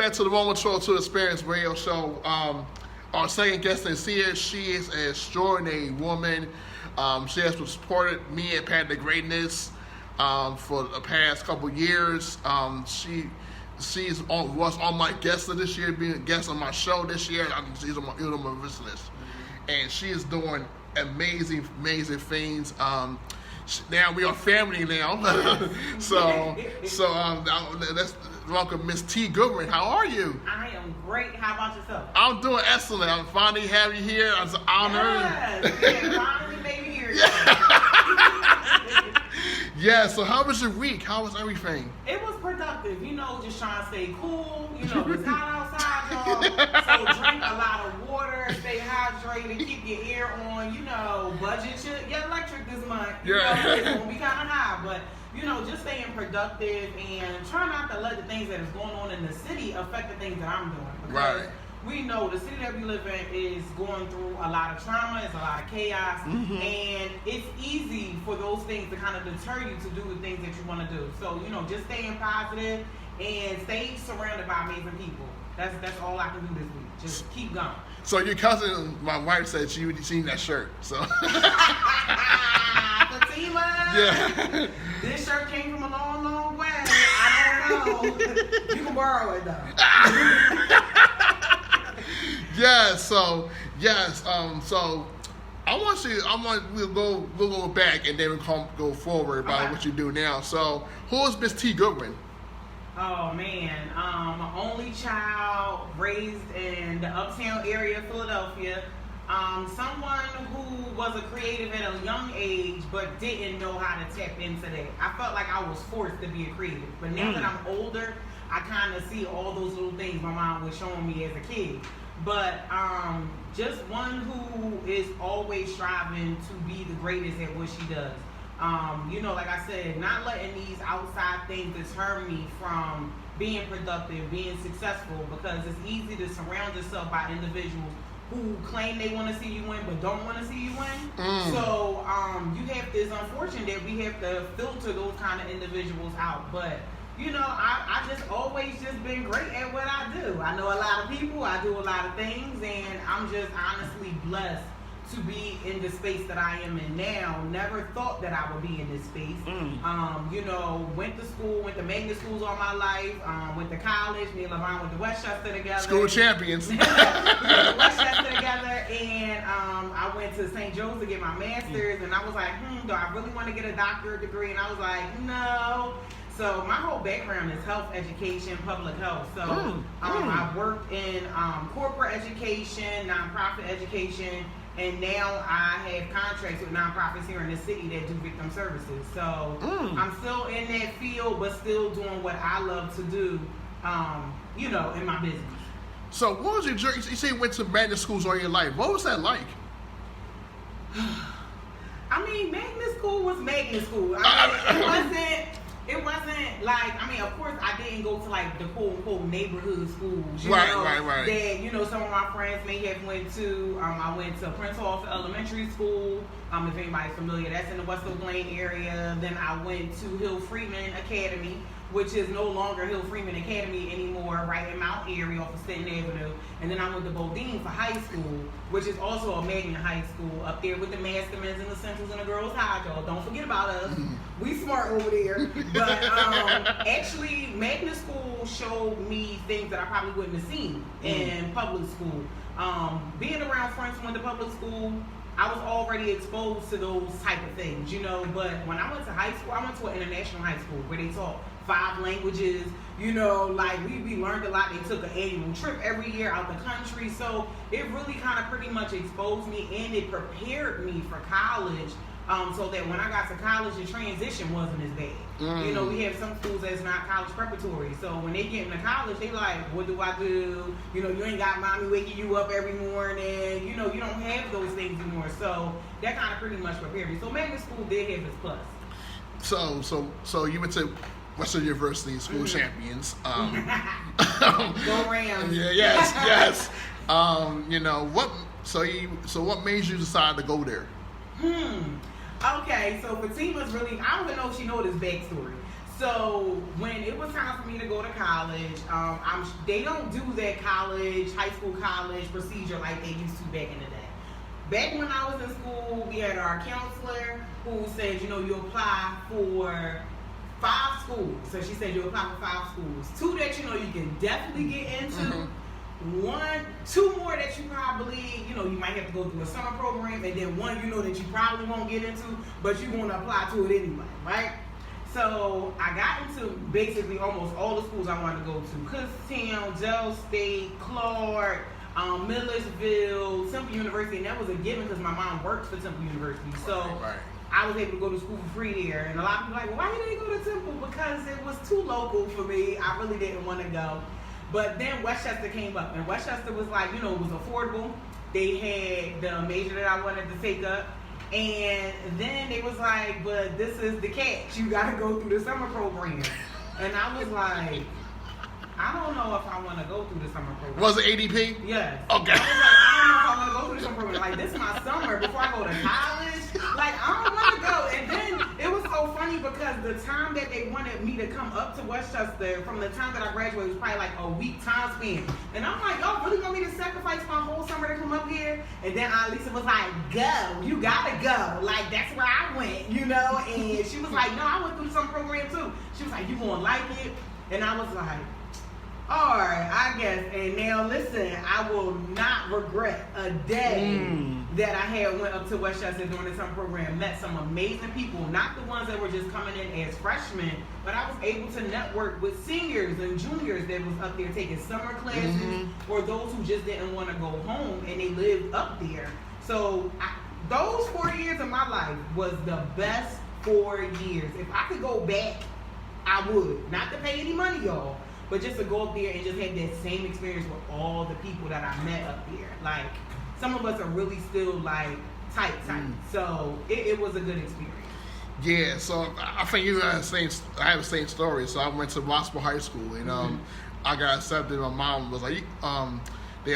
back to the Moment 12 Experience radio show. Our second guest is here. She is an extraordinary woman. She has supported me at Path to Greatness for the past couple years. Was on my guest list this year, being a guest on my show this year. She's on my wish list. And she is doing amazing things. Now we are family now. Let's welcome Miss T. Goodwin. How are you? I am great. How about yourself? I'm doing excellent. I'm finally have you here. It's an honor. Yes, finally made me here. Yeah, so how was your week? How was everything? It was productive, just trying to stay cool. It's hot outside, y'all. So drink a lot of water, stay hydrated, keep your ear on, budget your electric this month. It's going to be kind of high, but, just staying productive and try not to let the things that is going on in the city affect the things that I'm doing. Because we know the city that we live in is going through a lot of trauma, it's a lot of chaos, and it's easy for those things to kind of deter you to do the things that you want to do. So, just staying positive and stay surrounded by amazing people. That's all I can do this week. Just keep going. So your cousin, my wife said she would seen that shirt. So Fatima. Yeah. This shirt came from a long, long way. I don't know. You can borrow it though. So we'll go back and then we'll go forward about what you do now. So who is Miss T. Goodwin? Oh man, only child raised in the uptown area of Philadelphia. Someone who was a creative at a young age but didn't know how to tap into that. I felt like I was forced to be a creative. But now that I'm older, I kind of see all those little things my mom was showing me as a kid. But just one who is always striving to be the greatest at what she does. Like I said, not letting these outside things deter me from being productive, being successful, because it's easy to surround yourself by individuals who claim they want to see you win but don't want to see you win. So it's unfortunate that we have to filter those kind of individuals out. But I just always just been great at what I do. I know a lot of people, I do a lot of things, and I'm just honestly blessed to be in the space that I am in now. Never thought that I would be in this space. Went to school, went to magnet schools all my life, went to college. Me and LeVon went to Westchester together. School champions. We went to Westchester together, and I went to St. Joe's to get my master's, and I was like, do I really want to get a doctorate degree? And I was like, no. So my whole background is health education, public health. So I worked in corporate education, nonprofit education, and now I have contracts with nonprofits here in the city that do victim services. So I'm still in that field, but still doing what I love to do, in my business. So what was your journey? You say you went to magnet schools all your life. What was that like? Magnet school was magnet school. It wasn't like, of course I didn't go to like the quote unquote neighborhood schools, right. That, some of my friends may have went to. I went to Prince Hall Elementary School. If anybody's familiar, that's in the West Oak Lane area. Then I went to Hill Freeman Academy, which is no longer Hill Freeman Academy anymore, right in Mount Airy off of Stanton Avenue. And then I went to Bodine for high school, which is also a magnet high school up there with the Mastermans and the Centrals and the Girls High, y'all. Don't forget about us. We smart over there. But actually, magnet school showed me things that I probably wouldn't have seen in public school. Being around friends who went to public school, I was already exposed to those type of things, But when I went to high school, I went to an international high school where they taught 5 languages, we learned a lot. They took an annual trip every year out the country. So it really kind of pretty much exposed me, and it prepared me for college. So that when I got to college, the transition wasn't as bad. We have some schools that's not college preparatory. So when they get into college, they like, what do I do? You ain't got mommy waking you up every morning. You don't have those things anymore. So that kind of pretty much prepared me. So magnet school did have its plus. So you went to Western University School Champions. Go Rams. Yes. What made you decide to go there? Okay, so Fatima's really, I don't even know if she knows this backstory. So when it was time for me to go to college, they don't do that high school college procedure like they used to back in the day. Back when I was in school, we had our counselor who said, you apply for 5 schools. So she said you apply for 5 schools. 2 that you can definitely get into. Mm-hmm. 2 more that you probably, you might have to go through a summer program, and then 1 that you probably won't get into, but you want to apply to it anyway, right? So I got into basically almost all the schools I wanted to go to: Kutztown, Dell State, Clark, Millersville, Temple University, and that was a given because my mom works for Temple University. So right. I was able to go to school for free there. And a lot of people were like, well, why didn't you go to Temple? Because it was too local for me. I really didn't want to go. But then Westchester came up, and Westchester was like, it was affordable. They had the major that I wanted to take up. And then they was like, but this is the catch. You got to go through the summer program. And I was like, I don't know if I want to go through the summer program. Was it ADP? Yes. Okay. I was like, I don't know if I want to go through the summer program. Like, this is my summer before I go to college. Like, I don't want to go. And then it was so funny because the time that they wanted me to come up to Westchester, from the time that I graduated, was probably like a week time span. And I'm like, y'all really want me to sacrifice my whole summer to come up here? And then Lisa was like, go. You got to go. Like, that's where I went, And she was like, no, I went through the summer program too. She was like, you going to like it? And I was like, all right, I guess. And now, listen, I will not regret a day that I had went up to Westchester during the summer program, met some amazing people, not the ones that were just coming in as freshmen, but I was able to network with seniors and juniors that was up there taking summer classes, or those who just didn't want to go home and they lived up there. So those 4 years of my life was the best 4 years. If I could go back, I would. Not to pay any money, y'all, but just to go up there and just have that same experience with all the people that I met up there. Like, some of us are really still, like, tight. So, it was a good experience. Yeah, so I think you have I have the same story. So I went to Rossville High School, and I got accepted. My mom was like, they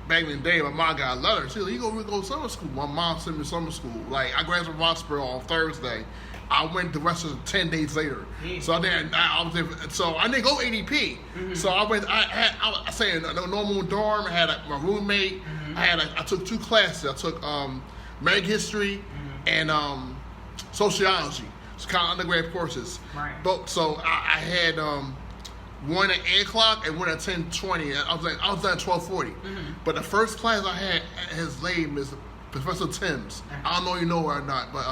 back in the day, my mom got a letter. She was like, you go to summer school. My mom sent me to summer school. Like, I graduated from Rossville on Thursday. I went the rest of the 10 days later. So I was there. So I didn't go ADP. So I went. I say in a normal dorm. I had my roommate. I took 2 classes. I took American history and sociology. It's kind of undergrad courses. Right. So I had one at 8 o'clock and one at 10:20. I was done at 12:40. But the first class I had, his name is Professor Timms. I don't know if you know her or not, but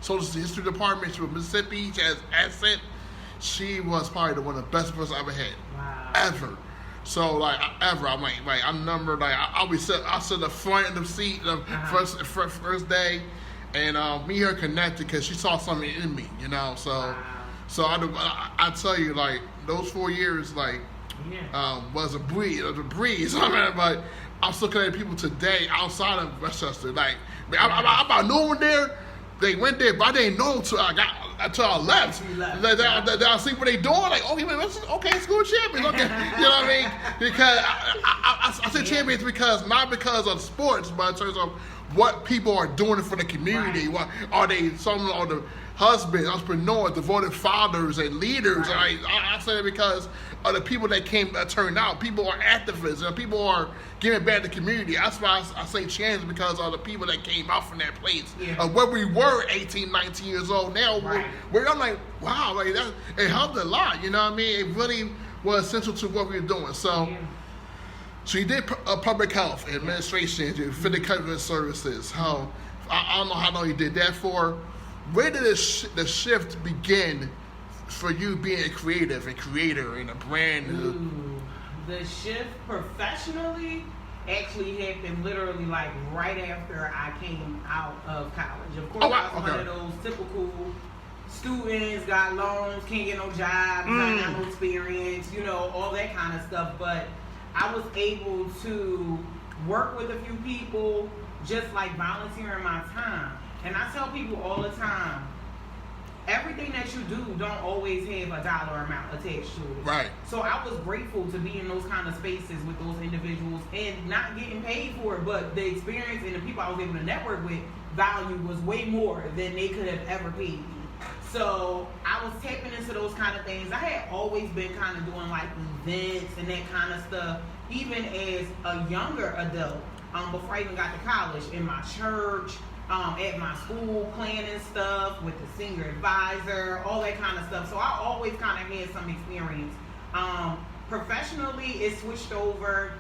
Social History Department. She was Mississippi. She has accent. She was probably one of the best professors I ever had. Wow. Ever. So I'm like I'm numbered. Like I'll sit in the front of the seat the first day, and me and her connected because she saw something in me, So wow. so I tell you, like, those 4 years was a breeze. But I'm still connecting people today outside of Westchester. Like I about knew one there. They went there, but I didn't know until I left. I see what they doing. Like, okay, school champions. Okay, you know what I mean? Because I say champions because not because of sports, but in terms of what people are doing for the community. Right. What are they? Some of the husbands, entrepreneurs, devoted fathers, and leaders. Right. I say that because of the people that turned out. People are activists, and people are giving back to the community. That's why I say champions, because of the people that came out from that place. Yeah. Where we were 18, 19 years old. Now I'm like, wow, like that. It helped a lot. You know what I mean? It really was essential to what we were doing. So. Yeah. So you did public health administration, you did government services. I don't know how long you did that for. Where did the shift begin for you being a creative and creator and a brand? The shift professionally actually happened literally like right after I came out of college. Of course, I was one of those typical students, got loans, can't get no job, not have no experience, all that kind of stuff. But I was able to work with a few people, just like volunteering my time. And I tell people all the time, everything that you do don't always have a dollar amount attached to it. Right. So I was grateful to be in those kind of spaces with those individuals and not getting paid for it, but the experience and the people I was able to network with, value was way more than they could have ever paid me. So I was tapping into those kind of things. I had always been kind of doing like events and that kind of stuff, even as a younger adult, before I even got to college, in my church, at my school, planning stuff with the senior advisor, all that kind of stuff. So I always kind of had some experience. Professionally, it switched over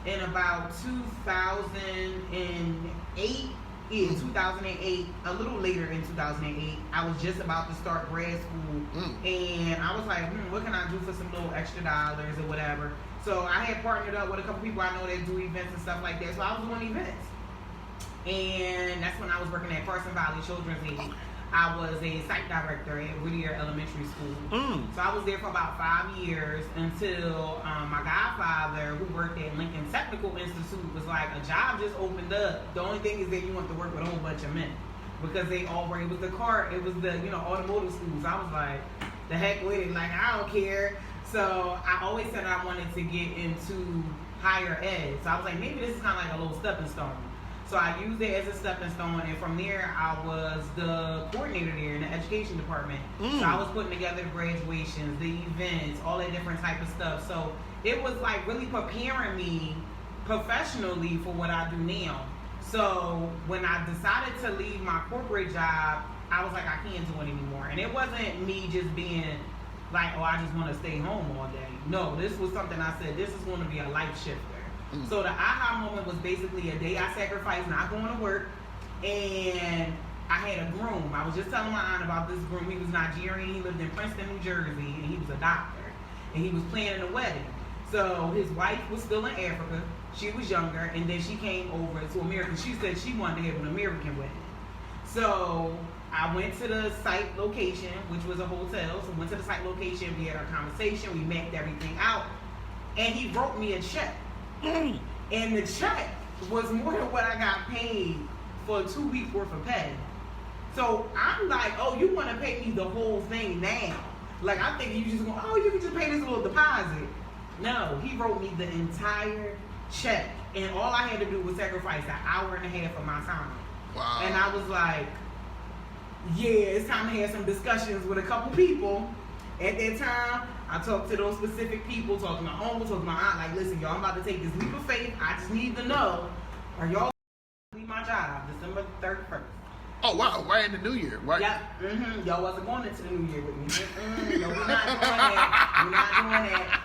in about 2008. Yeah, 2008, a little later in 2008, I was just about to start grad school, and I was like, what can I do for some little extra dollars or whatever? So I had partnered up with a couple people I know that do events and stuff like that, so I was doing events. And that's when I was working at Carson Valley Children's Aid. I was a site director at Whittier Elementary School. So I was there for about 5 years until my godfather, who worked at Lincoln Technical Institute, was like, a job just opened up. The only thing is that you want to work with a whole bunch of men, because they already, it was the automotive schools. I was like, the heck with it, like, I don't care. So I always said I wanted to get into higher ed. So I was like, maybe this is kind of like a little stepping stone. So I used it as a stepping stone, and from there I was the coordinator there in the education department. So I was putting together the graduations, the events, all that different type of stuff. So it was like really preparing me professionally for what I do now. So when I decided to leave my corporate job, I was like, I can't do it anymore. And it wasn't me just being like, oh, I just want to stay home all day. No, this was something I said, this is going to be a life shifter. So the aha moment was basically a day I sacrificed not going to work, and I had a groom. I was just telling my aunt about this groom. He was Nigerian. He lived in Princeton, New Jersey, and he was a doctor. And he was planning a wedding. So his wife was still in Africa. She was younger, and then she came over to America. She said she wanted to have an American wedding. So I went to the site location, which was a hotel. So went to the site location. We had our conversation. We mapped everything out, and he wrote me a check. And the check was more than what I got paid for 2 weeks worth of pay. So I'm like, oh, you want to pay me the whole thing now? Like, I'm thinking you just going, oh, you can just pay this little deposit. No, he wrote me the entire check, and all I had to do was sacrifice an hour and a half of my time. Wow. And I was like, yeah, it's time to have some discussions with a couple people. At that time, I talked to those specific people, talked to my uncle, talked to my aunt, like, listen, y'all, I'm about to take this leap of faith. I just need to know, are y'all leave my job December 31st? Oh, wow, right in the new year, right? Yep. Y'all wasn't going into the new year with me. No, we're not doing that. We're not doing that.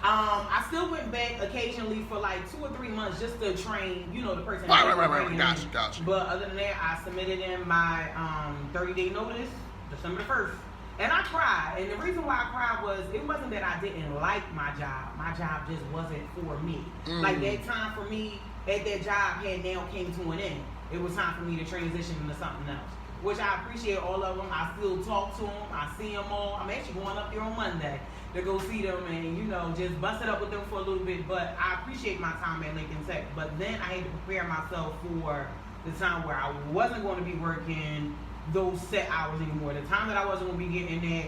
I still went back occasionally for like 2 or 3 months just to train, the person. Right. Gotcha. But other than that, I submitted in my 30-day notice, December 1st. And I cried. And the reason why I cried was, it wasn't that I didn't like my job. My job just wasn't for me. Like, that time for me at that job had now came to an end. It was time for me to transition into something else, which I appreciate all of them. I still talk to them. I see them all. I'm actually going up there on Monday to go see them and, just bust it up with them for a little bit. But I appreciate my time at Lincoln Tech. But then I had to prepare myself for the time where I wasn't going to be working those set hours anymore. The time that I wasn't going to be getting that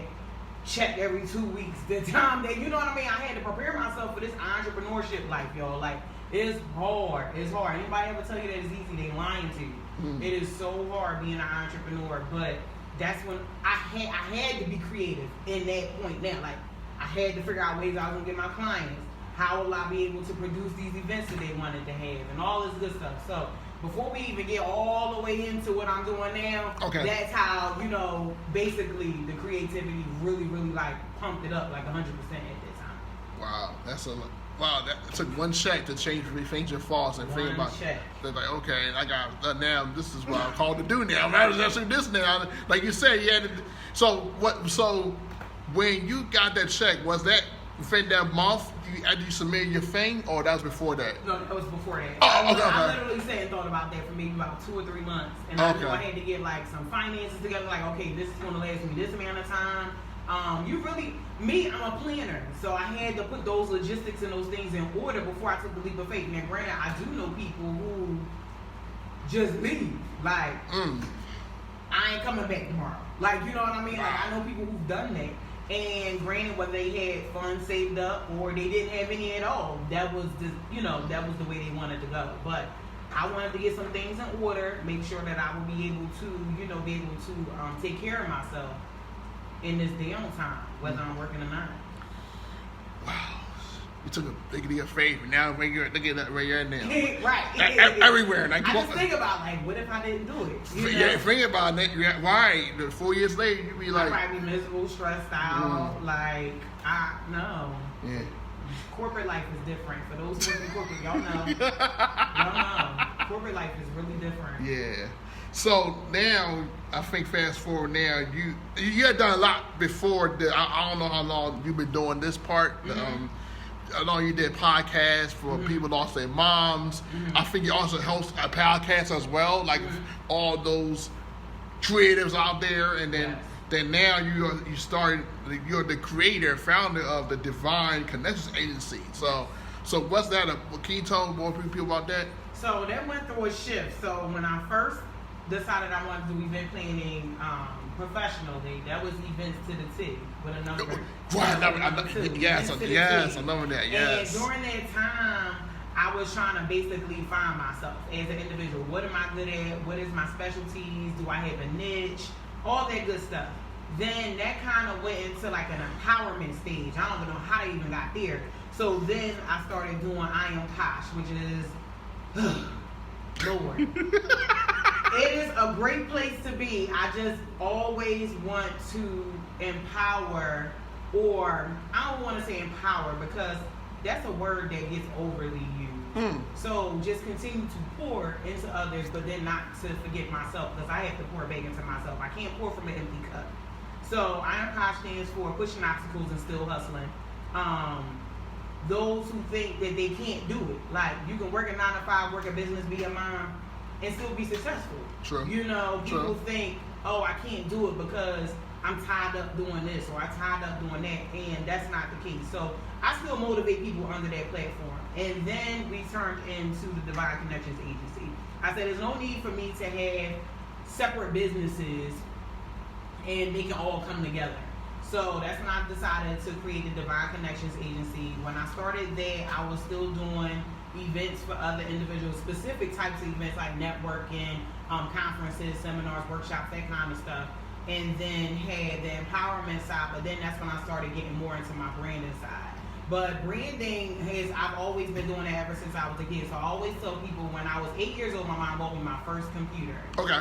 check every 2 weeks. The time that, I had to prepare myself for this entrepreneurship life, y'all. Like, it's hard. It's hard. Anybody ever tell you that it's easy, they lying to you. It is so hard being an entrepreneur. But that's when I had to be creative in that point now. Like, I had to figure out ways I was going to get my clients. How will I be able to produce these events that they wanted to have and all this good stuff. So before we even get all the way into what I'm doing now, that's how, basically the creativity really, really like pumped it up like 100% at that time. Wow, that took one check to change your thoughts and think about it. They're like, okay, I got now. This is what I'm called to do now. I'm actually this now. Like you said, you had to. So when you got that check, was that within that month after you submitted your thing, or that was before that? No, that was before that. Oh, okay. I literally sat and thought about that for maybe about 2 or 3 months, and I knew I had to get like some finances together. Like, okay, this is going to last me this amount of time. I'm a planner, so I had to put those logistics and those things in order before I took the leap of faith. Now, granted, I do know people who just leave, like, I ain't coming back tomorrow. Like, you know what I mean? Like, I know people who've done that. And granted, whether they had funds saved up or they didn't have any at all, that was just, that was the way they wanted to go. But I wanted to get some things in order, make sure that I would be able to, take care of myself. in this downtime, whether I'm working or not. Wow. You took a big leap of faith. Now look at that where you're at now. Right. Everywhere. Like, I just think about, like, what if I didn't do it? You know? Yeah, think about it. Right. 4 years later, you'd be like... I'd probably be miserable, stressed out. Like, no. Yeah. Corporate life is different. For those who work in corporate, y'all know. Corporate life is really different. Yeah. So now, I think fast forward now, you had done a lot before. I don't know how long you've been doing this part. Mm-hmm. I know you did podcasts for people that lost their moms. Mm-hmm. I think you also host a podcast as well, like all those creatives out there. And then, then now you started. You're the creator, founder of the Divine Connections Agency. So what's that? Can you tell more people about that? So that went through a shift. So when I first decided I wanted to do event planning professionally, that was events to the T with a number. Yes, I remember that. Yes. And during that time, I was trying to basically find myself as an individual. What am I good at? What is my specialties? Do I have a niche? All that good stuff. Then that kind of went into like an empowerment stage. I don't even know how they even got there. So then I started doing I Am Posh, which is Lord. It is a great place to be. I just always want to empower, or I don't want to say empower because that's a word that gets overly used. So just continue to pour into others, but then not to forget myself, because I have to pour back into myself. I can't pour from an empty cup. So I Am Posh stands for pushing obstacles and still hustling. Those who think that they can't do it, like you can work a 9 to 5, work a business, be a mom, and still be successful. True. You know, people think, oh, I can't do it because I'm tied up doing this or I'm tied up doing that, and that's not the case. So I still motivate people under that platform. And then we turned into the Divine Connections Agency. I said there's no need for me to have separate businesses and they can all come together. So that's when I decided to create the Divine Connections Agency. When I started that, I was still doing events for other individuals, specific types of events like networking, conferences, seminars, workshops, that kind of stuff. And then had the empowerment side, but then that's when I started getting more into my branding side. But branding I've always been doing that ever since I was a kid. So I always tell people when I was 8 years old, my mom bought me my first computer. Okay.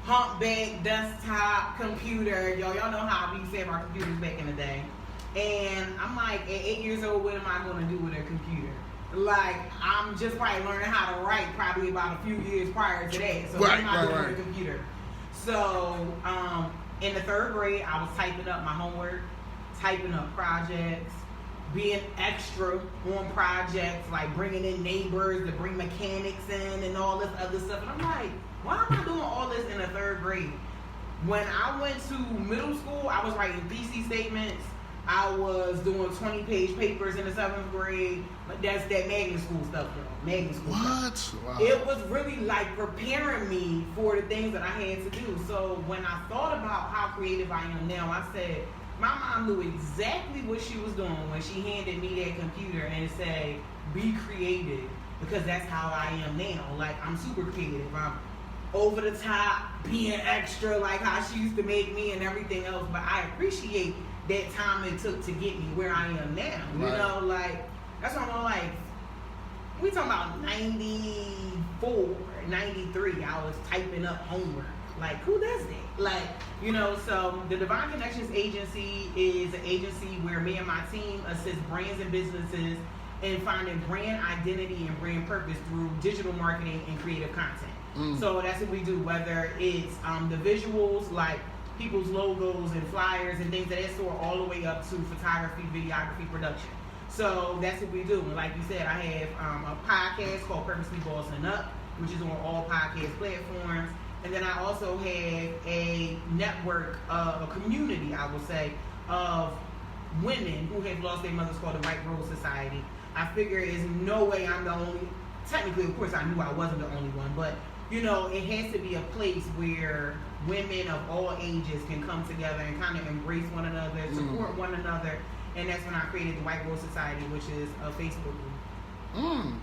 Humpback desktop computer. Y'all know how we used to have our computers back in the day. And I'm like, at 8 years old, what am I going to do with a computer? Like, I'm just probably learning how to write probably about a few years prior to that. So what am I doing with a computer? So, in the 3rd grade, I was typing up my homework, typing up projects, being extra on projects, like bringing in neighbors to bring mechanics in and all this other stuff. And I'm like, why am I doing all this in the 3rd grade? When I went to middle school, I was writing thesis statements. I was doing 20-page papers in the 7th grade. But that's that magnet school stuff, though. Magnet school stuff. Wow. It was really like preparing me for the things that I had to do. So when I thought about how creative I am now, I said, my mom knew exactly what she was doing when she handed me that computer and said, be creative, because that's how I am now. Like, I'm super creative. I'm over the top, being extra, like how she used to make me and everything else. But I appreciate that time it took to get me where I am now. You know, like, that's what I'm like, we talking about 94, 93, I was typing up homework. Like, who does that? Like, you know, so the Divine Connections Agency is an agency where me and my team assist brands and businesses in finding brand identity and brand purpose through digital marketing and creative content. So that's what we do, whether it's the visuals, like people's logos and flyers and things of that sort, all the way up to photography, videography, production. So that's what we do. And like you said, I have a podcast called Purposely Bossing Up, which is on all podcast platforms. And then I also have a network, a community, I will say, of women who have lost their mothers called the White Rose Society. I figure there's no way I'm the only, technically, of course, I knew I wasn't the only one, but, you know, it has to be a place where women of all ages can come together and kind of embrace one another, support one another. And that's when I created the White Rose Society, which is a Facebook group.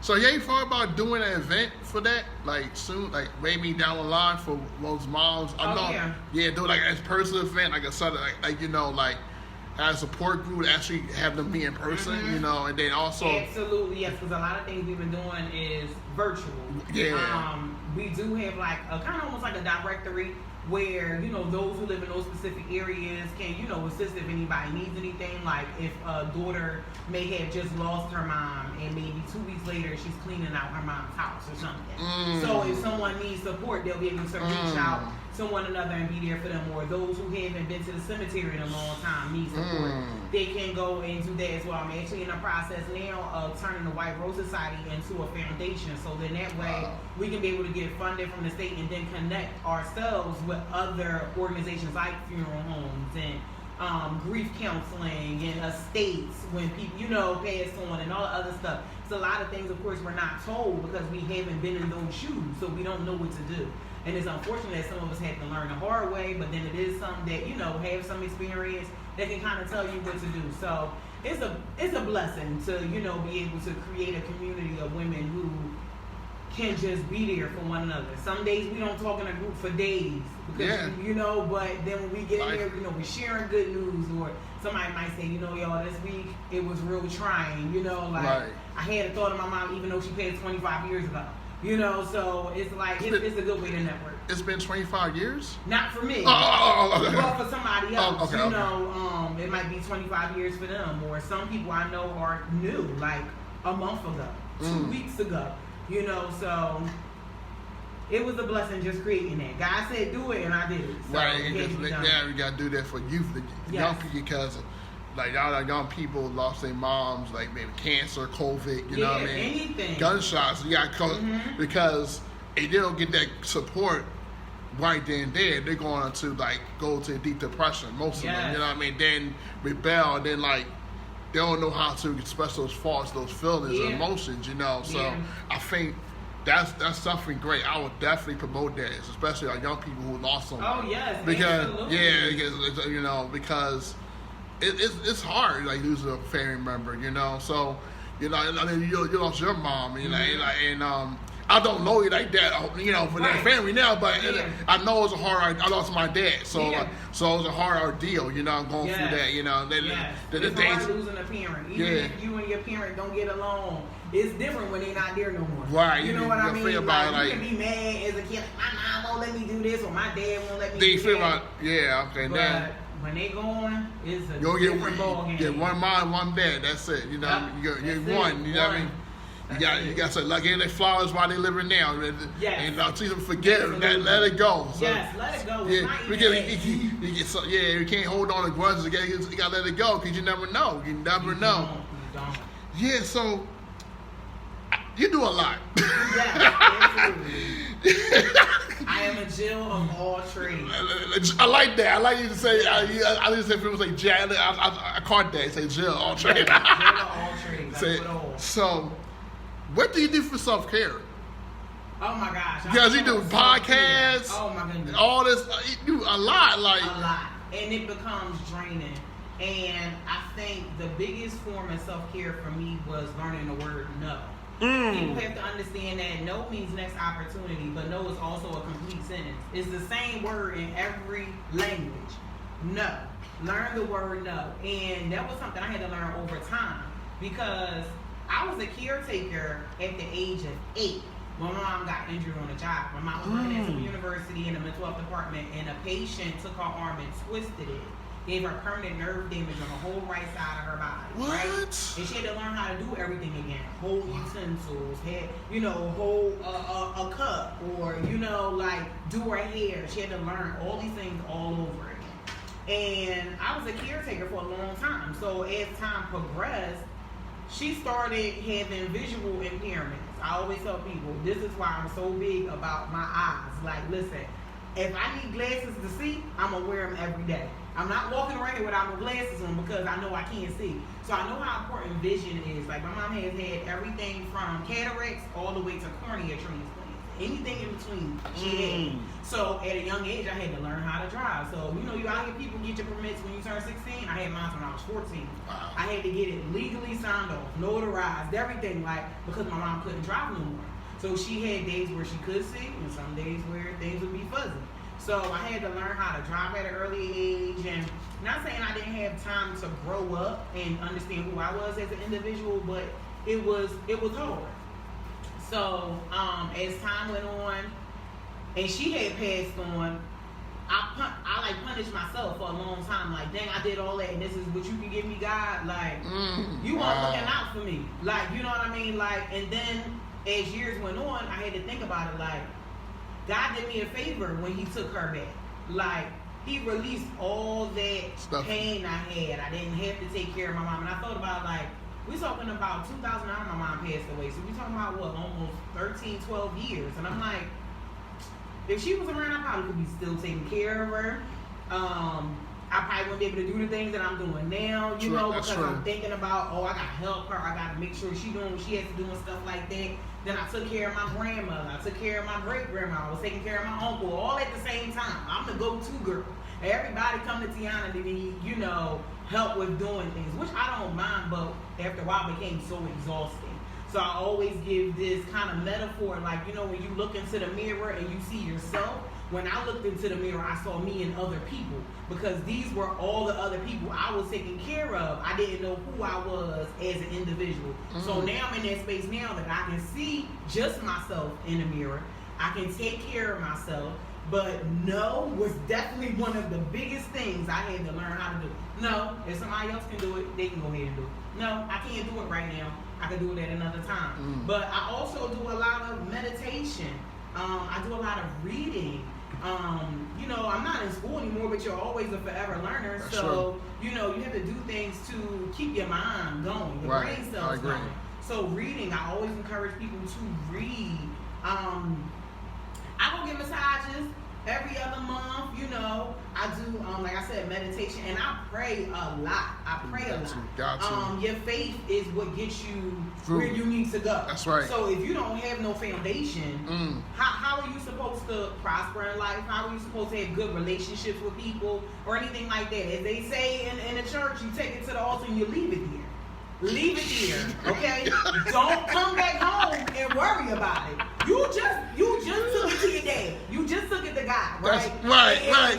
So you ain't thought about doing an event for that, like soon, like maybe down the line for those moms? I know, yeah, do like as person event, like a sudden, like you know, like have a support group, actually have them meet in person, you know, and then also absolutely yes, because a lot of things we've been doing is virtual. Yeah. We do have like a kind of almost like a directory where, you know, those who live in those specific areas can, you know, assist if anybody needs anything. Like if a daughter may have just lost her mom and maybe 2 weeks later she's cleaning out her mom's house or something. So if someone needs support, they'll be able to reach out to one another and be there for them. Or those who haven't been to the cemetery in a long time need support. They can go and do that as well. I'm actually in the process now of turning the White Rose Society into a foundation. So then that way we can be able to get funded from the state and then connect ourselves with other organizations like funeral homes and grief counseling and estates when people, you know, pass on and all the other stuff. It's a lot of things, of course, we're not told because we haven't been in those shoes, so we don't know what to do. And it's unfortunate that some of us had to learn the hard way, but then it is something that, you know, have some experience that can kind of tell you what to do. So it's a blessing to, you know, be able to create a community of women who can just be there for one another. Some days we don't talk in a group for days because you know, but then when we get in there, you know, we're sharing good news, or somebody might say, you know, y'all, this week it was real trying, you know, like I had a thought of my mom even though she passed 25 years ago. You know, so it's like it's a good way to network. It's been 25 years? Not for me. Okay. But for somebody else. Okay. You know, it might be 25 years for them. Or some people I know are new, like a month ago, 2 weeks ago. You know, so it was a blessing just creating that. God said do it, and I did it. So right, we got to do that for youth, young people, because like y'all young people lost their moms, like maybe cancer, COVID, you know what I mean? Anything. Gunshots, you got because if they don't get that support right then and there, they're going to like go to deep depression, most of them, you know what I mean? Then rebel, then like they don't know how to express those thoughts, those feelings, and emotions, you know. So I think that's something great. I would definitely promote that, especially our young people who lost someone. Oh yes, because absolutely. because you know, because it's hard, like losing a family member, you know. So you know, I mean, you lost your mom, you know, and I don't know you like that, you know, for that family now, but I know it's a hard. I lost my dad, so so it was a hard ordeal, you know. I'm going through that, you know. It's hard losing a parent, even if you and your parent don't get along. It's different when they're not there no more. Right. You know what I mean? Feel about like, you can be mad as a kid. My mom won't let me do this, or my dad won't let me do that. Feel about okay. But then when they going, it's a different ballgame. Get one mom, one dad. That's it. You know, you're one. You know what I mean? You got to like in their flowers while they living now. And teach them forget it. Let it go. So, let it go. It's not you can't hold on to grudges. You got to let it go because you never know. You never know. You don't. Yeah. So you do a lot. Absolutely. I am a Jill of all trades. I like that. I like you to say. I just say people say Jill. I caught that. Say Jill all trades. Jill of all trades. So, what do you do for self-care? Oh my gosh. Because you do podcasts. Oh my goodness. All this. You do a lot. Like a lot, and it becomes draining. And I think the biggest form of self-care for me was learning the word no. People have to understand that no means next opportunity, but no is also a complete sentence. It's the same word in every language. No. Learn the word no. And that was something I had to learn over time because I was a caretaker at the age of 8 when my mom got injured on a job. My mom was working at some university in the mental health department, and a patient took her arm and twisted it. Gave her permanent nerve damage on the whole right side of her body. Right? And she had to learn how to do everything again. Hold utensils, hold a cup, or, like do her hair. She had to learn all these things all over again. And I was a caretaker for a long time. So as time progressed, she started having visual impairments. I always tell people, this is why I'm so big about my eyes. Like, listen, if I need glasses to see, I'm going to wear them every day. I'm not walking around here without no glasses on because I know I can't see. So I know how important vision is. Like, my mom has had everything from cataracts all the way to cornea transplants. anything in between, she had. So at a young age, I had to learn how to drive. So, you know, you out here, people get your permits when you turn 16. I had mine when I was 14. Wow. I had to get it legally signed off, notarized, everything, like, because my mom couldn't drive no more. So she had days where she could see and some days where things would be fuzzy. So I had to learn how to drive at an early age, and not saying I didn't have time to grow up and understand who I was as an individual, but it was hard. So as time went on, and she had passed on, I like punished myself for a long time. Like, dang, I did all that, and this is what you can give me, God. Like, you weren't looking out for me. Like, you know what I mean? Like, and then as years went on, I had to think about it. Like, God did me a favor when He took her back. Like, He released all that pain I had. I didn't have to take care of my mom. And I thought about, like, we're talking about 2009, my mom passed away. So we're talking about, what, almost 13, 12 years. And I'm like, if she was around, I probably could be still taking care of her. I probably wouldn't be able to do the things that I'm doing now, you know, because I'm thinking about, I got to help her. I got to make sure she doing what she has to do and stuff like that. Then I took care of my grandmother. I took care of my great-grandma. I was taking care of my uncle, all at the same time. I'm the go-to girl. Everybody come to Tijania to need, you know, help with doing things, which I don't mind, but after a while it became so exhausting. So I always give this kind of metaphor, like, you know, when you look into the mirror and you see yourself, when I looked into the mirror, I saw me and other people, because these were all the other people I was taking care of. I didn't know who I was as an individual. So now I'm in that space now that I can see just myself in the mirror. I can take care of myself. But no was definitely one of the biggest things I had to learn how to do. No, if somebody else can do it, they can go ahead and do it. No, I can't do it right now. I can do it at another time. But I also do a lot of meditation. I do a lot of reading. You know, I'm not in school anymore, but you're always a forever learner. That's so, true. you know, you have to do things to keep your mind going, your brain cells going. So reading, I always encourage people to read. I go get massages every other month, you know. I do, like I said, meditation, and I pray a lot. I pray a lot. Got to. Your faith is what gets you where you need to go. That's right. So if you don't have no foundation, how are you supposed to prosper in life? How are you supposed to have good relationships with people or anything like that? As they say in the church, you take it to the altar and you leave it there. Leave it here, okay? Don't come back home and worry about it. You just took it to your dad. You just took it to God, right? Right.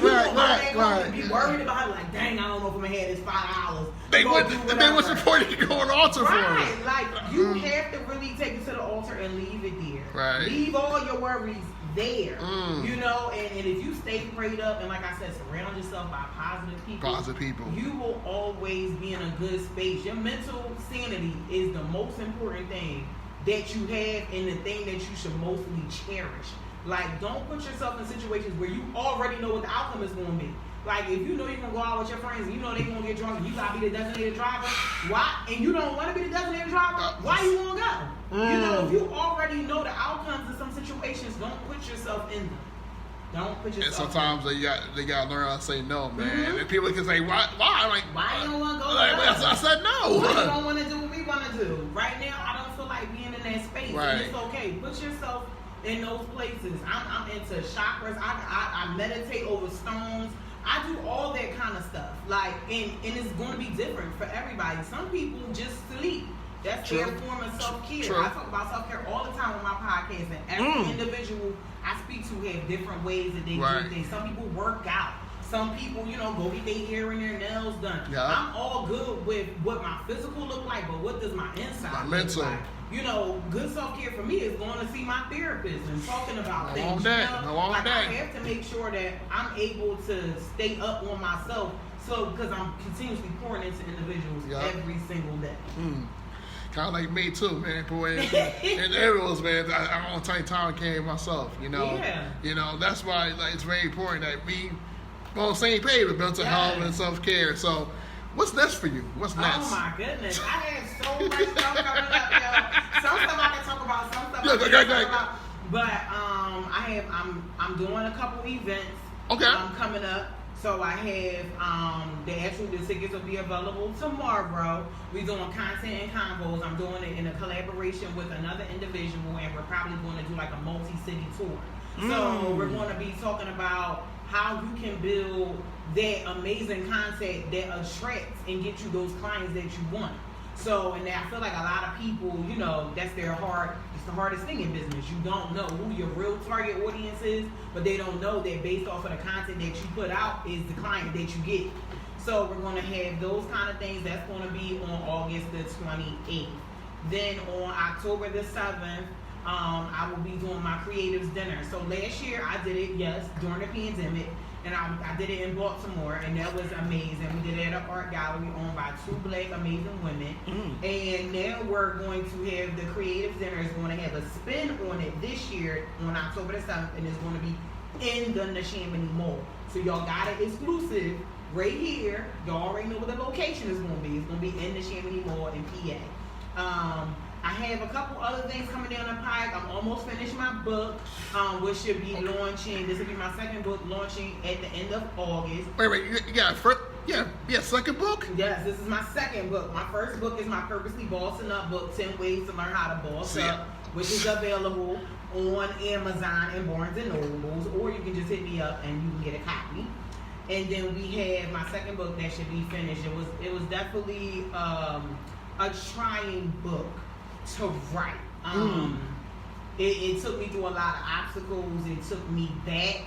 Be worried about it, like, dang, I don't know if I'm gonna have this $5. They was supported to go on altar for it. Right, like you have to really take it to the altar and leave it there. Right. Leave all your worries there. You know, and if you stay prayed up and, like I said, surround yourself by positive people, you will always be in a good space. Your mental sanity is the most important thing that you have and the thing that you should mostly cherish. Like, don't put yourself in situations where you already know what the outcome is going to be. Like, if you know you're going to go out with your friends and you know they're going to get drunk and you got to be the designated driver, why? And you don't want to be the designated driver, why you want to go? You know, if you already know the outcomes of some situations, don't put yourself in them. Don't put yourself. And sometimes they gotta learn how to say no, man. And people can say, why? Like, why you don't want to go? Like, I said no. Why you don't want to do what we want to do? Right now, I don't feel like being in that space. Right. And it's okay. Put yourself in those places. I'm into chakras. I meditate over stones. I do all that kind of stuff. Like, and it's going to be different for everybody. Some people just sleep. That's their form of self-care. I talk about self-care all the time on my podcast, and every individual I speak to have different ways that they do things. Some people work out. Some people, you know, go get their hair and their nails done. Yeah. I'm all good with what my physical look like, but what does my inside look like? You know, good self-care for me is going to see my therapist and talking about things. I have to make sure that I'm able to stay up on myself, because I'm continuously pouring into individuals every single day. Kind of like me too, man. Boy, and everyone's, man. I don't take time to care myself. You know. Yeah. You know, that's why it's very important that we on the same page with mental health and self-care. So, what's next for you? What's next? Oh my goodness, I have so much stuff coming up, yo. Some stuff I can talk about, some stuff I can talk about. But I'm doing a couple events. Okay. Coming up. So I have the tickets will be available tomorrow. We're doing content and convos. I'm doing it in a collaboration with another individual, and we're probably going to do like a multi-city tour. So we're going to be talking about how you can build that amazing content that attracts and get you those clients that you want. So, and I feel like a lot of people, you know, it's the hardest thing in business. You don't know who your real target audience is, but they don't know that based off of the content that you put out is the client that you get. So we're going to have those kind of things. That's going to be on August the 28th. Then on October the 7th, I will be doing my creatives dinner. So last year I did it, yes, during the pandemic. And I did it in Baltimore, and that was amazing. We did it at an art gallery owned by 2 Black amazing women. And now we're going to have the creative dinner is going to have a spin on it this year on October the 7th, and it's going to be in the Neshaminy Mall. So y'all got it exclusive right here. Y'all already know what the location is going to be. It's going to be in the Neshaminy Mall in PA. I have a couple other things coming down the pike. I'm almost finished my book, which should be launching. This will be my second book launching at the end of August. Wait, you got a first? Yeah, second book? Yes, this is my second book. My first book is my Purposely Bossing Up book, 10 Ways to Learn How to Boss Up, which is available on Amazon and Barnes & Nobles, or you can just hit me up and you can get a copy. And then we have my second book that should be finished. It was definitely a trying book to write. It took me through a lot of obstacles. It took me back,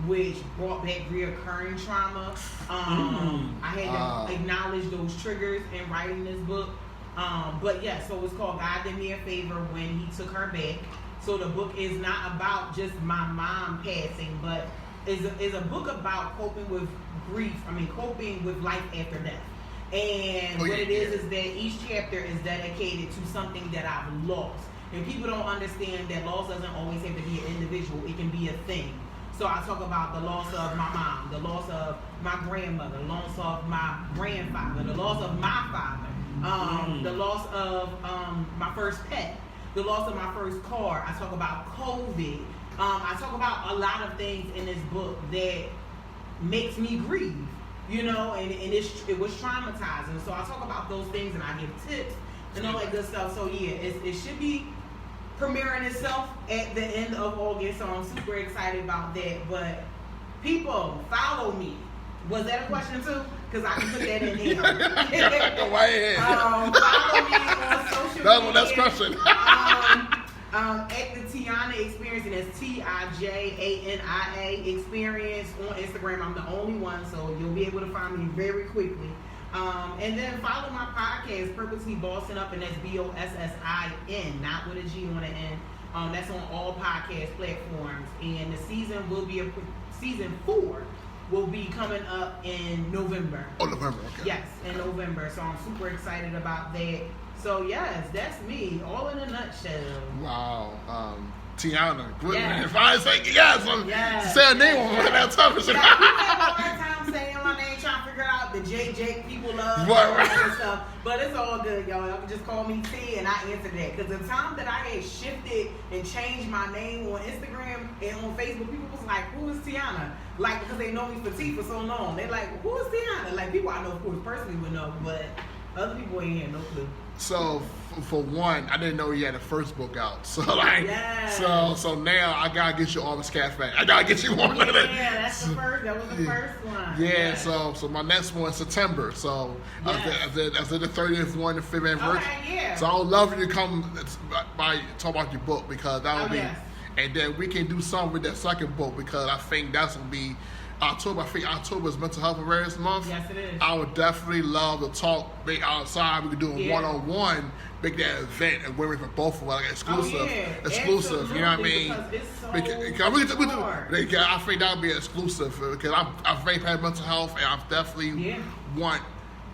which brought back reoccurring trauma. I had to acknowledge those triggers in writing this book. But yeah, so it's called God Did Me a Favor When He Took Her Back. So the book is not about just my mom passing, but is a book about coping with grief. Coping with life after death. And what it is that each chapter is dedicated to something that I've lost. And people don't understand that loss doesn't always have to be an individual. It can be a thing. So I talk about the loss of my mom, the loss of my grandmother, the loss of my grandfather, the loss of my father, the loss of my first pet, the loss of my first car. I talk about COVID. I talk about a lot of things in this book that makes me grieve. You know, and it was traumatizing. So I talk about those things and I give tips and all that good stuff. So yeah, it should be premiering itself at the end of August. So I'm super excited about that. But people, follow me. Was that a question too? Because I can put that in there. Go ahead. Follow me on social media. That's question. At the Tijania Experience, and it's TIJANIA Experience on Instagram. I'm the only one, so you'll be able to find me very quickly. And then follow my podcast, Purposely Bossing Up, and that's BOSSIN, not with a G on the end. That's on all podcast platforms, and the season will be season 4 will be coming up in November. Oh, November, okay. Yes, in November. So I'm super excited about that. So yes, that's me, all in a nutshell. Wow, Tijania Goodwin. Yes. If I say say a name on that tough shit. People have a hard time saying my name, trying to figure out the JJ people love and stuff. But it's all good, y'all. Y'all can just call me T, and I answer that. Because the time that I had shifted and changed my name on Instagram and on Facebook, people was like, "Who is Tijania?" Like, because they know me for T for so long. They're like, "Who is Tijania?" Like, people I know, of course, personally would know, but other people ain't had no clue. So for one, I didn't know you had a first book out. So so now I gotta get you on the cafe. I gotta get you on. Yeah, that's the first. That was the first one. Yeah. So my next one is September. So after the 30th one, the 5th anniversary. Okay, yeah. So I would love you to come by talk about your book, because that would be, and then we can do something with that second book, because I think that's gonna be. October, I think October is Mental Health Awareness Month. Yes, it is. I would definitely love to talk outside. We could do a one-on-one, make that event, and women for both of us, like exclusive. Absolutely. You know what I mean? Because it's so hard. I think that would be exclusive, because I'm very passionate mental health, and I definitely want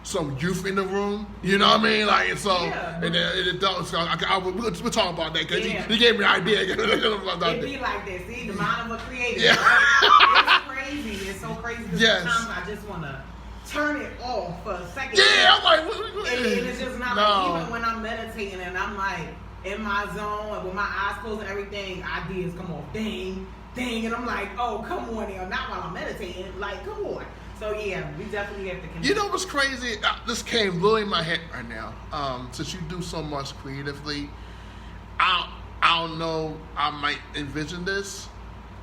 some youth in the room. You know what I mean? Like, so, and then it does. So we'll talk about that, because you gave me an idea. It be like that. See, the mind of a creator. Yeah. It's crazy. It's so crazy. Because sometimes I just want to turn it off for a second. Yeah, I'm like, what? And it's just not like, even when I'm meditating and I'm like in my zone and with my eyes closed and everything, ideas come off. Dang, thing, and I'm like, oh, come on now, not while I'm meditating, like, come on. So yeah, we definitely have to connect. You know what's crazy? This came really in my head right now. Since you do so much creatively, I don't know, I might envision this.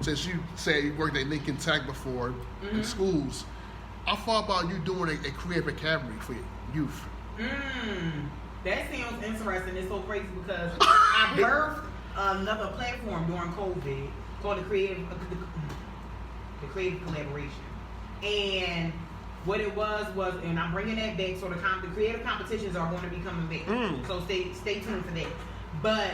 Since you said you worked at Lincoln Tech before in schools, I thought about you doing a creative academy for youth. That sounds interesting. It's so crazy because I birthed another platform during COVID called the Creative Collaboration. And what it was, and I'm bringing that back, so the creative competitions are going to be coming back. So stay tuned for that. But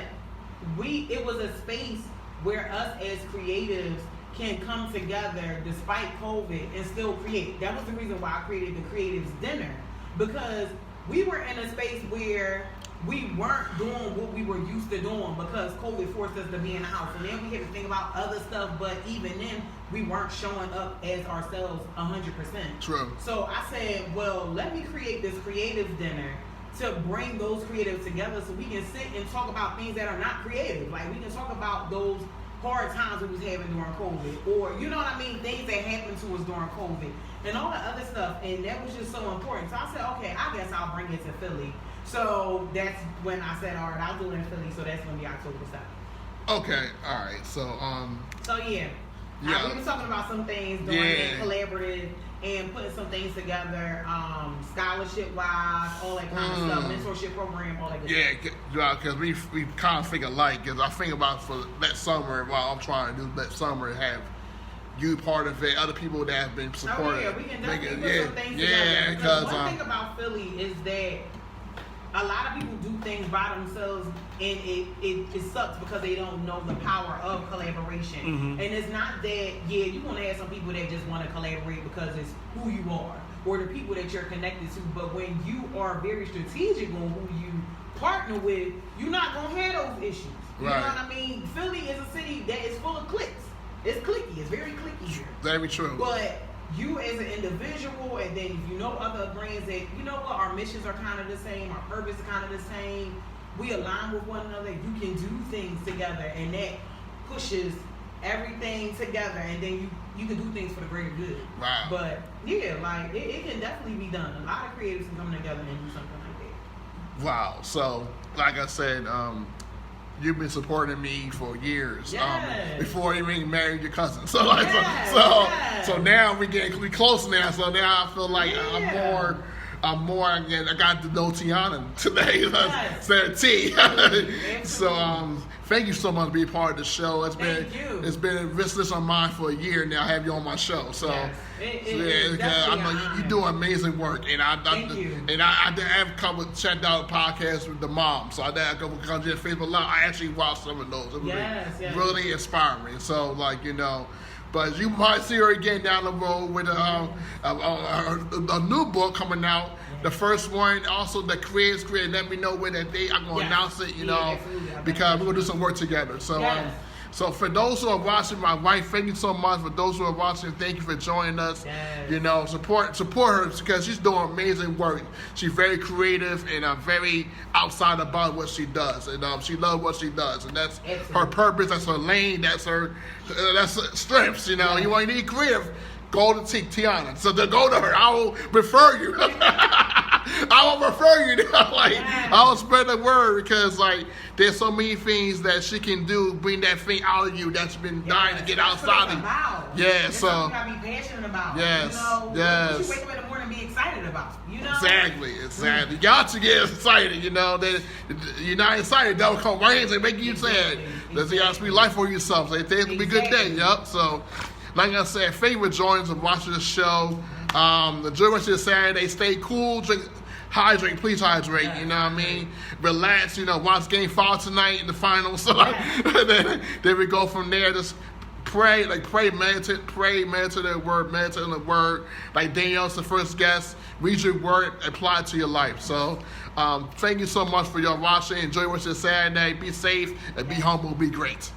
it was a space where us as creatives can come together despite COVID and still create. That was the reason why I created the Creatives Dinner, because we were in a space where we weren't doing what we were used to doing because COVID forced us to be in the house. And then we had to think about other stuff, but even then, we weren't showing up as ourselves 100%. True. So I said, well, let me create this Creative Dinner to bring those creatives together so we can sit and talk about things that are not creative. Like, we can talk about those hard times we was having during COVID, or, you know what I mean, things that happened to us during COVID, and all the other stuff, and that was just so important. So I said, okay, I guess I'll bring it to Philly. So that's when I said, all right, I'll do it in Philly, so that's going to be October 7th. Okay, all right, so, yeah. We were talking about some things doing that collaborative and putting some things together, scholarship-wise, all that kind of stuff, mentorship program, all that good stuff. Yeah, because we kind of think alike, because I think about for that summer, while I'm trying to do that summer, have you part of it, other people that have been supporting. Oh, yeah, we can definitely put some things together. Because one thing about Philly is that a lot of people do things by themselves, and it sucks because they don't know the power of collaboration. And it's not that, you're going to have some people that just want to collaborate because it's who you are or the people that you're connected to. But when you are very strategic on who you partner with, you're not going to have those issues. You know what I mean? Philly is a city that is full of cliques. It's cliquey. It's very cliquey here. Very true. But you as an individual, and then if you know other brands that, you know what, our missions are kind of the same, our purpose is kind of the same, we align with one another, you can do things together, and that pushes everything together, and then you can do things for the greater good. Wow. But yeah, like it can definitely be done. A lot of creatives can come together and do something like that. Wow. So, like I said, you've been supporting me for years, before you even married your cousin. So, so now we close now. So now I feel like I'm more again. I got to know Tijania today, instead of T. So thank you so much for being part of the show. It's been a business on mine for a year now. I have you on my show. So I know you do amazing work, and I have come checked out podcasts with the mom. So I did come to your Facebook Live. I actually watched some of those. It was really inspiring. So but you might see her again down the road with a new book coming out. The first one, also the creators. Let me know when that date. I'm gonna announce it, because we're gonna do some work together. So, so for those who are watching, my wife, thank you so much. For those who are watching, thank you for joining us. Support her because she's doing amazing work. She's very creative and very outside about what she does, and she loves what she does, and that's her purpose. That's her lane. That's her strengths. You want to need creative. Go to Tijania. So to go to her, I will refer you. I will refer you. I will spread the word because there's so many things that she can do, bring that thing out of you that's been dying to get outside of you. That's something you gotta be passionate about. You wake up in the morning and be excited about. Exactly. You got to get excited. That you're not excited, that'll come right in and make you sad. You got to speak life for yourself. So today's gonna be a good day. So. Like I said, favorite joiners of watching the show. Enjoy the rest of Saturday. Stay cool. Hydrate. Please hydrate. You know what I mean? Relax. Watch Game 5 tonight in the finals. So then we go from there. Just pray. Meditate the word. Meditate on the word. Like Danielle's the first guest. Read your word. Apply it to your life. So thank you so much for y'all watching. Enjoy the rest of Saturday. Be safe and be humble. Be great.